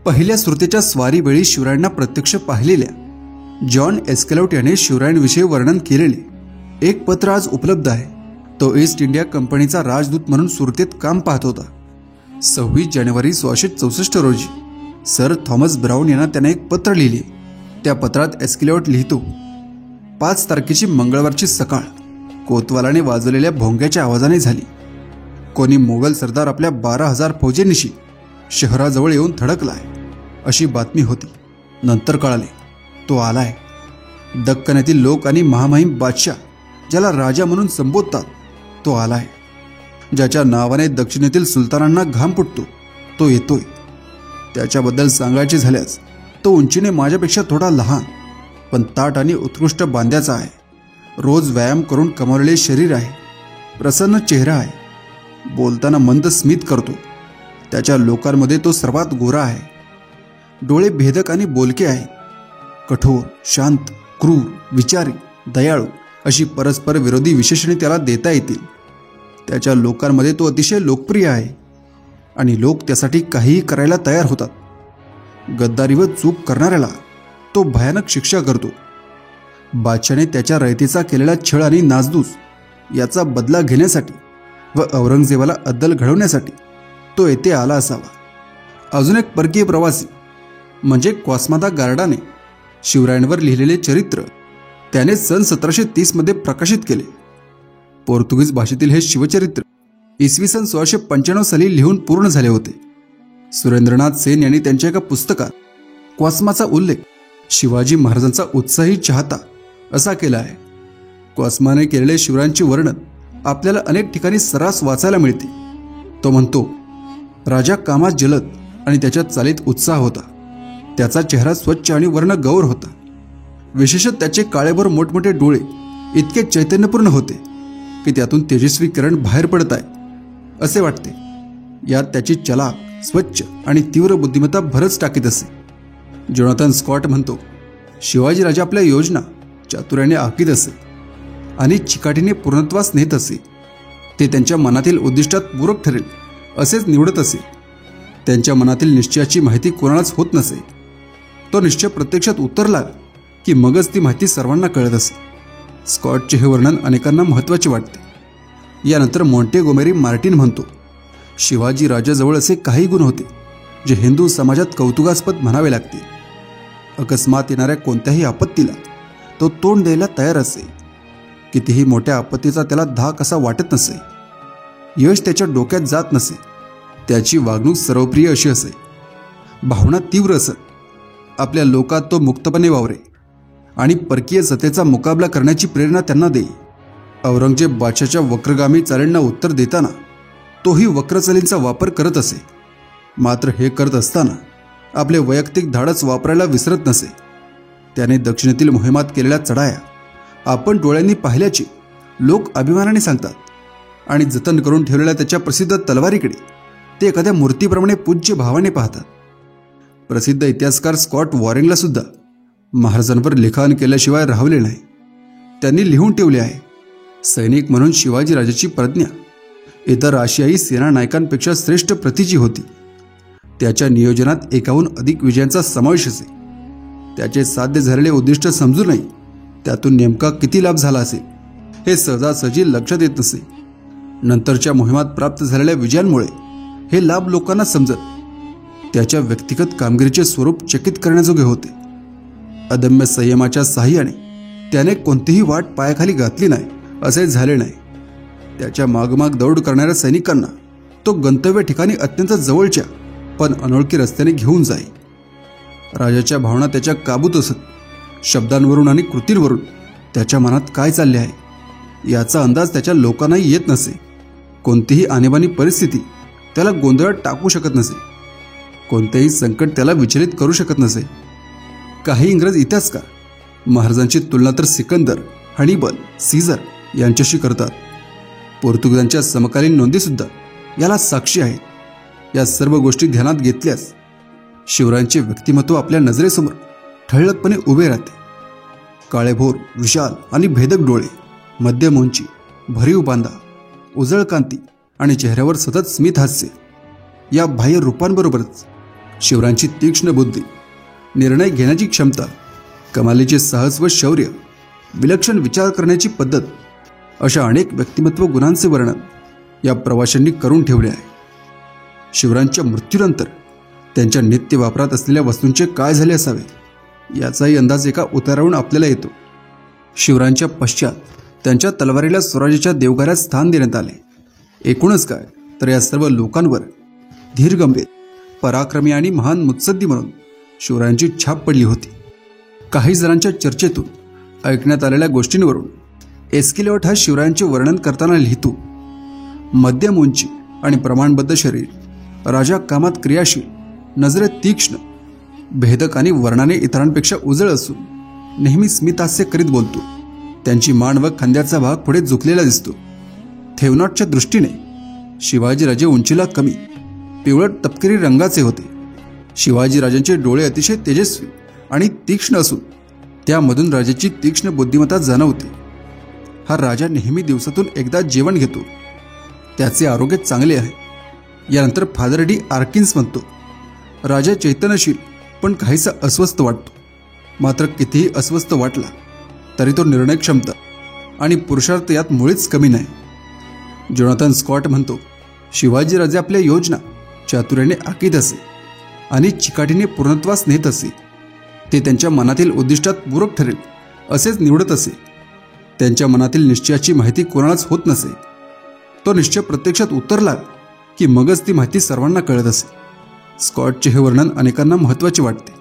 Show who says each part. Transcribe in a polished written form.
Speaker 1: पहिल्या सुरतेच्या स्वारीवेळी शिवरायांना प्रत्यक्ष पाहिलेल्या जॉन एस्केलॉट याने शिवरायांविषयी वर्णन केलेले एक पत्र आज उपलब्ध आहे। तो ईस्ट इंडिया कंपनीचा राजदूत म्हणून सुरतेत काम पाहत होता। 26 जानेवारी 1664 रोजी सर थॉमस ब्राउन यांना त्याने एक पत्र लिहिले। त्या पत्रात एस्केलॉट लिहितो, 5 तारखेची मंगळवारची सकाळ कोतवालाने वाजवलेल्या भोंग्याच्या आवाजाने झाली। कोणी मोगल सरदार आपल्या 12,000 फौजेनिशी शहराजवळ येऊन थडकलाय अशी बातमी होती। नंतर कळाले तो आलाय। दक्कनातील लोक आणि महामहिम बादशाह ज्याला राजा म्हणून संबोधतात तो आलाय। ज्याच्या नावाने दक्षिणेतील सुलतानांना घाम फुटतो तो येतोय। त्याच्याबद्दल सांगायचे झाल्यास तो उंचीने माझ्यापेक्षा थोडा लहान पण ताट आणि उत्कृष्ट बांध्याचा आहे। रोज व्यायाम करून कमावलेले शरीर आहे। प्रसन्न चेहरा आहे। बोलताना मंद स्मित करतो। त्याच्या लोकांमध्ये तो सर्वात गोरा आहे। डोळे भेदक आणि बोलके आहेत। कठोर, शांत, क्रूर, विचारी, दयाळू अशी परस्पर विरोधी विशेषणे त्याला देता येतील। त्याच्या लोकांमध्ये तो अतिशय लोकप्रिय आहे आणि लोक त्यासाठी काहीही करायला तयार होतात। गद्दारी व चूक करणाऱ्याला तो भयानक शिक्षा करतो। बादशाने त्याच्या रयतेचा केलेला छळ आणि नासधूस याचा बदला घेण्यासाठी व औरंगजेबाला अद्दल घडवण्यासाठी तो येथे आला असावा। अजून एक परकीय प्रवासी म्हणजे क्वास्मादा गार्डाने शिवरायांवर लिहिलेले चरित्र त्याने सन 1730 मध्ये प्रकाशित केले। पोर्तुगीज भाषेतील हे शिवचरित्र इसवी सन 1695 साली लिहून पूर्ण झाले होते। सुरेंद्रनाथ सेन यांनी त्यांच्या एका पुस्तकात क्वास्माचा उल्लेख शिवाजी महाराजांचा उत्साही चाहता असा केला आहे। क्वास्माने केलेले शिवरायांचे वर्णन आपल्याला अनेक ठिकाणी सर्रास वाचायला मिळते। तो म्हणतो, राजा कामात जलद आणि त्याच्या चालीत उत्साह होता। त्याचा चेहरा स्वच्छ आणि वर्ण गौर होता। विशेषतः त्याचे काळेभोर मोठमोठे डोळे इतके चैतन्यपूर्ण होते की त्यातून तेजस्वी किरण बाहेर पडत आहे असे वाटते। यात त्याची चलाक, स्वच्छ आणि तीव्र बुद्धिमत्ता भरच टाकीत असे। जोनाथन स्कॉट म्हणतो, शिवाजीराजा आपल्या योजना चातुर्याने आखीत असे आणि चिकाटीने पूर्णत्वास नेत असे। ते त्यांच्या मनातील उद्दिष्टात पूरक ठरेल असेच निवडत असे। त्यांच्या मनातील निश्चयाची माहिती कोणालाच होत नसे। तो निश्चय प्रत्यक्षात उतरला की मगच ती माहिती सर्वांना कळत असे। स्कॉटचे हे वर्णन अनेकांना महत्त्वाचे वाटते। यानंतर मॉन्टेगोमेरी मार्टिन म्हणतो, शिवाजी राजाजवळ असे काही गुण होते जे हिंदू समाजात कौतुकास्पद म्हणावे लागतील। अकस्मात येणाऱ्या कोणत्याही आपत्तीला तो तोंड द्यायला तयार असे। कितीही मोठ्या आपत्तीचा त्याला धाक असा वाटत नसे। यश त्याच्या डोक्यात जात नसे। त्याची वागणूक सर्वप्रिय अशी असे। भावना तीव्र असत। आपल्या लोकात तो मुक्तपणे वावरे आणि परकीय सत्तेचा मुकाबला करण्याची प्रेरणा त्यांना देई। औरंगजेब बादशाच्या वक्रगामी चालींना उत्तर देताना तोही वक्रचालींचा वापर करत असे। मात्र हे करत असताना आपले वैयक्तिक धाडस वापरायला विसरत नसे। त्याने दक्षिणेतील मोहिमात केलेल्या चढाया आपण डोळ्यांनी पाहिल्याचे लोक अभिमानाने सांगतात आणि जतन करून ठेवलेल्या त्याच्या प्रसिद्ध तलवारीकडे ते एखाद्या मूर्तीप्रमाणे पूज्य भावाने पाहतात। प्रसिद्ध इतिहासकार स्कॉट वॉरेंगला सुद्धा महाराजांवर लिखाण केल्याशिवाय राहवले नाही। त्यांनी लिहून ठेवले आहे, सैनिक म्हणून शिवाजीराजाची प्रज्ञा इतर आशियाई सेना नायकांपेक्षा श्रेष्ठ प्रतीची होती। त्याच्या नियोजनात 1हून अधिक विजयांचा समावेश असे। त्याचे साध्य झालेले उद्दिष्ट समजूनही त्यातून नेमका किती लाभ झाला असेल हे सहजासहजी लक्षात येत नसे। नंतरच्या मोहिमात प्राप्त झालेल्या विजयांमुळे हे लाभ लोकांना समजत। त्याच्या व्यक्तिगत कामगिरीचे स्वरूप चकित करण्याजोगे होते। अदम्य संयमाच्या साहाय्याने त्याने कोणतीही वाट पायाखाली घातली नाही असे झाले नाही। त्याच्या मागमाग दौड करणाऱ्या सैनिकांना तो गंतव्य ठिकाणी अत्यंत जवळच्या पण अनोळखी रस्त्याने घेऊन जाई। राजाच्या भावना त्याच्या काबूत असत। शब्दांवरून आणि कृतींवरून त्याच्या मनात काय चालले आहे याचा अंदाज त्याच्या लोकांनाही येत नसे। कोणतीही आणीबाणी परिस्थिती त्याला गोंधळात टाकू शकत नसे। कोणतेही संकट त्याला विचलित करू शकत नसे। काही इंग्रज इतिहासकार महाराजांची तुलना तर सिकंदर, हॅनिबल, सीझर यांच्याशी करतात। पोर्तुगीजांच्या समकालीन नोंदीसुद्धा याला साक्षी आहेत। या सर्व गोष्टी ध्यानात घेतल्यास शिवरायांचे व्यक्तिमत्व आपल्या नजरेसमोर ठळकपणे उभे राहते। काळेभोर, विशाल आणि भेदक डोळे, मध्यम उंची, भरीव बांधा, उजळ कांती आणि चेहऱ्यावर सतत स्मित हास्य या बाह्य रूपांबरोबरच शिवरायांची तीक्ष्ण बुद्धी, निर्णय घेण्याची क्षमता, कमालीचे साहस व शौर्य, विलक्षण विचार करण्याची पद्धत अशा अनेक व्यक्तिमत्व गुणांचे वर्णन या प्रवाशांनी करून ठेवले आहे. शिवरायांच्या मृत्यूनंतर त्यांच्या नित्य वापरात असलेल्या वस्तूंचे काय झाले असावे याचाही अंदाज एका उतारावरून आपल्याला येतो. शिवरायांच्या पश्चात त्यांच्या तलवारीला स्वराज्याच्या देवघरात स्थान देण्यात आले. एकूणच काय तर या सर्व लोकांवर धीरगंभीर, पराक्रमी आणि महान मुत्सद्दी म्हणून शिवरायांची छाप पडली होती. काही जणांच्या चर्चेतून ऐकण्यात आलेल्या गोष्टींवरून एस्किलॉट हा शिवरायांचे वर्णन करताना लिहितो. मध्यम उंची आणि प्रमाणबद्ध शरीर, राजा कामात क्रियाशील, नजरेत तीक्ष्ण, भेदक आणि वर्णाने इतरांपेक्षा उजळ असून नेहमी स्मितहास्य करीत बोलतो. त्यांची मान व खांद्याचा भाग पुढे झुकलेला दिसतो. थेवनॉटच्या दृष्टीने शिवाजीराजे उंचीला कमी, पिवळट तपकिरी रंगाचे होते. शिवाजीराजांचे डोळे अतिशय तेजस्वी आणि तीक्ष्ण असून त्यामधून राजाची तीक्ष्ण बुद्धिमत्ता जाणवते. हा राजा नेहमी दिवसातून एकदा जेवण घेतो. त्याचे आरोग्य चांगले आहे. यानंतर फादर डी आर्किन्स म्हणतो, राजा चैतन्यशील पण काहीसा अस्वस्थ वाटतो. मात्र कितीही अस्वस्थ वाटला तरी तो निर्णय क्षमता आणि पुरुषार्थ यात मुळीच कमी नाही. जोनाथन स्कॉट म्हणतो, शिवाजीराजे आपल्या योजना चातुर्याने आखीत असे आणि चिकाटीने पूर्णत्वास नेत असे. ते त्यांच्या मनातील उद्दिष्टात पूरक ठरेल असेच निवडत असे. त्यांच्या मनातील निश्चयाची माहिती कोणालाच होत नसे. तो निश्चय प्रत्यक्षात उतरला की मगच ती माहिती सर्वांना कळत असे. स्कॉटचे हे वर्णन अनेकांना महत्त्वाचे वाटते.